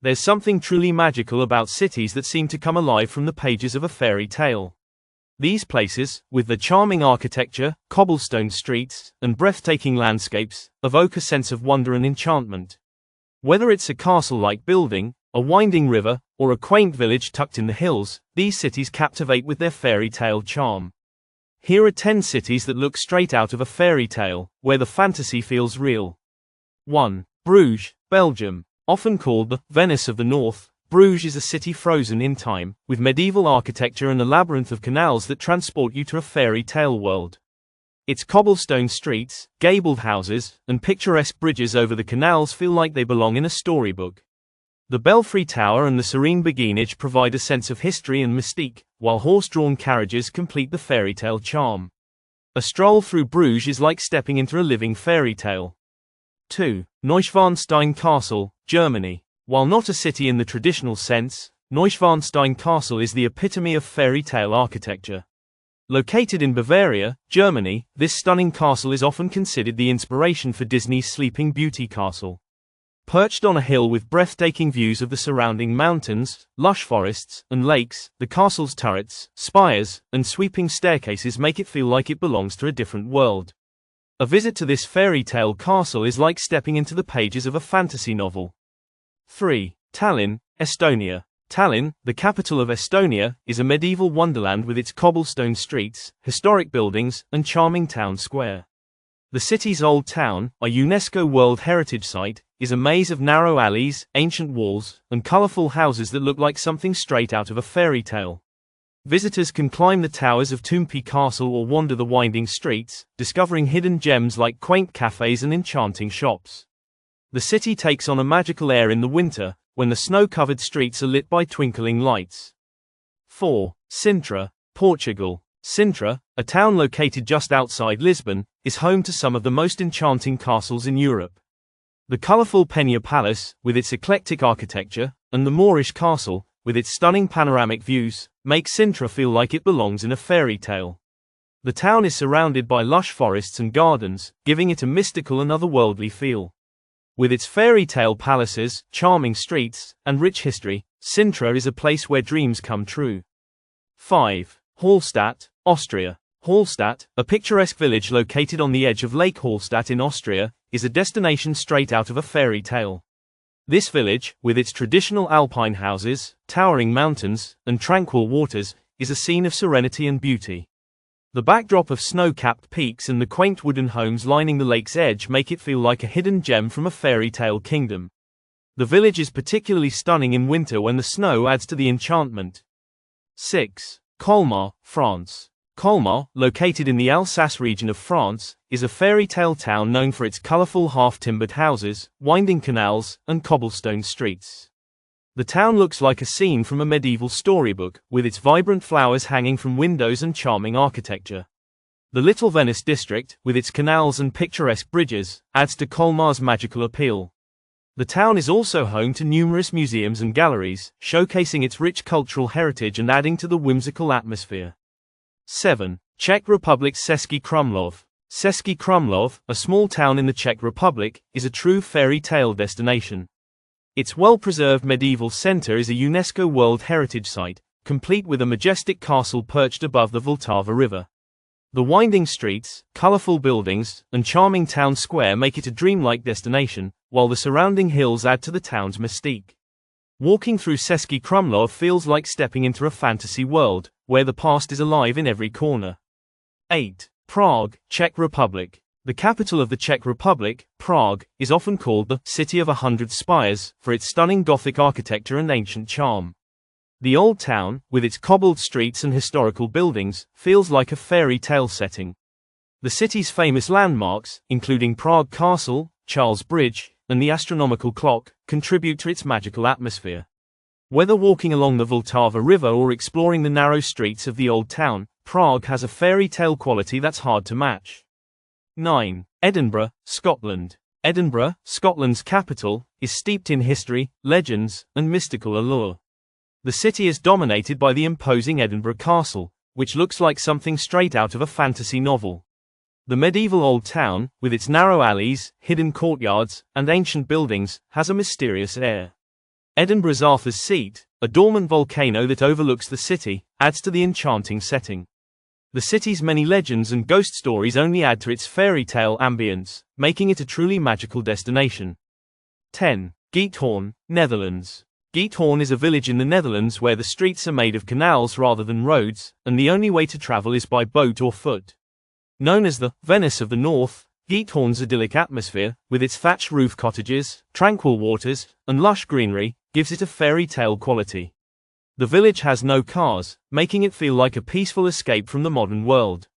There's something truly magical about cities that seem to come alive from the pages of a fairy tale. These places, with their charming architecture, cobblestone streets, and breathtaking landscapes, evoke a sense of wonder and enchantment. Whether it's a castle-like building, a winding river, or a quaint village tucked in the hills, these cities captivate with their fairy tale charm. Here are 10 cities that look straight out of a fairy tale, where the fantasy feels real. 1. Bruges, Belgium. Often called the Venice of the North, Bruges is a city frozen in time, with medieval architecture and a labyrinth of canals that transport you to a fairy tale world. Its cobblestone streets, gabled houses, and picturesque bridges over the canals feel like they belong in a storybook. The Belfry Tower and the serene beguinage provide a sense of history and mystique, while horse-drawn carriages complete the fairy tale charm. A stroll through Bruges is like stepping into a living fairy tale. 2. Neuschwanstein Castle, Germany. While not a city in the traditional sense, Neuschwanstein Castle is the epitome of fairy tale architecture. Located in Bavaria, Germany, this stunning castle is often considered the inspiration for Disney's Sleeping Beauty castle. Perched on a hill with breathtaking views of the surrounding mountains, lush forests, and lakes, the castle's turrets, spires, and sweeping staircases make it feel like it belongs to a different world. A visit to this fairy tale castle is like stepping into the pages of a fantasy novel. 3. Tallinn, Estonia. Tallinn, the capital of Estonia, is a medieval wonderland with its cobblestone streets, historic buildings, and charming town square. The city's old town, a UNESCO World Heritage Site, is a maze of narrow alleys, ancient walls, and colorful houses that look like something straight out of a fairy tale. Visitors can climb the towers of Toompi Castle or wander the winding streets, discovering hidden gems like quaint cafes and enchanting shops. The city takes on a magical air in the winter, when the snow-covered streets are lit by twinkling lights. 4. Sintra, Portugal. Sintra, a town located just outside Lisbon, is home to some of the most enchanting castles in Europe. The colorful Penha Palace, with its eclectic architecture, and the Moorish Castle, with its stunning panoramic views, make Sintra feel like it belongs in a fairy tale. The town is surrounded by lush forests and gardens, giving it a mystical and otherworldly feel. With its fairy tale palaces, charming streets, and rich history, Sintra is a place where dreams come true. 5. Hallstatt, Austria. Hallstatt, a picturesque village located on the edge of Lake Hallstatt in Austria, is a destination straight out of a fairy tale. This village, with its traditional alpine houses, towering mountains, and tranquil waters, is a scene of serenity and beauty. The backdrop of snow-capped peaks and the quaint wooden homes lining the lake's edge make it feel like a hidden gem from a fairy tale kingdom. The village is particularly stunning in winter when the snow adds to the enchantment. 6. Colmar, France. Colmar, located in the Alsace region of France, is a fairy tale town known for its colorful half-timbered houses, winding canals, and cobblestone streets. The town looks like a scene from a medieval storybook, with its vibrant flowers hanging from windows and charming architecture. The Little Venice district, with its canals and picturesque bridges, adds to Colmar's magical appeal. The town is also home to numerous museums and galleries, showcasing its rich cultural heritage and adding to the whimsical atmosphere. 7. Czech Republic's Český Krumlov. Český Krumlov, a small town in the Czech Republic, is a true fairy tale destination. Its well-preserved medieval center is a UNESCO World Heritage Site, complete with a majestic castle perched above the Vltava River. The winding streets, colorful buildings, and charming town square make it a dreamlike destination, while the surrounding hills add to the town's mystique. Walking through Český Krumlov feels like stepping into a fantasy world, where the past is alive in every corner. 8. Prague, Czech Republic. The capital of the Czech Republic, Prague, is often called the City of 100 Spires for its stunning Gothic architecture and ancient charm. The old town, with its cobbled streets and historical buildings, feels like a fairy tale setting. The city's famous landmarks, including Prague Castle, Charles Bridge, and the astronomical clock, contribute to its magical atmosphere. Whether walking along the Vltava River or exploring the narrow streets of the old town, Prague has a fairy tale quality that's hard to match. 9. Edinburgh, Scotland. Edinburgh, Scotland's capital, is steeped in history, legends, and mystical allure. The city is dominated by the imposing Edinburgh Castle, which looks like something straight out of a fantasy novel. The medieval old town, with its narrow alleys, hidden courtyards, and ancient buildings, has a mysterious air. Edinburgh's Arthur's Seat, a dormant volcano that overlooks the city, adds to the enchanting setting. The city's many legends and ghost stories only add to its fairy tale ambience, making it a truly magical destination. 10. Giethoorn, Netherlands. Giethoorn is a village in the Netherlands where the streets are made of canals rather than roads, and the only way to travel is by boat or foot. Known as the Venice of the North, Giethoorn's idyllic atmosphere, with its thatched roof cottages, tranquil waters, and lush greenery, gives it a fairy tale quality. The village has no cars, making it feel like a peaceful escape from the modern world.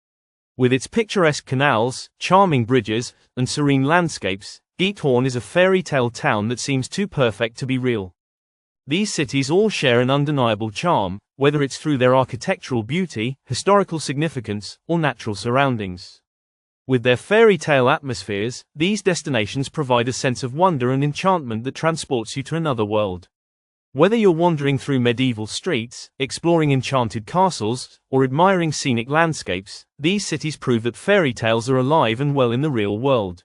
With its picturesque canals, charming bridges, and serene landscapes, Giethoorn is a fairy tale town that seems too perfect to be real. These cities all share an undeniable charm, whether it's through their architectural beauty, historical significance, or natural surroundings. With their fairy tale atmospheres, these destinations provide a sense of wonder and enchantment that transports you to another world. Whether you're wandering through medieval streets, exploring enchanted castles, or admiring scenic landscapes, these cities prove that fairy tales are alive and well in the real world.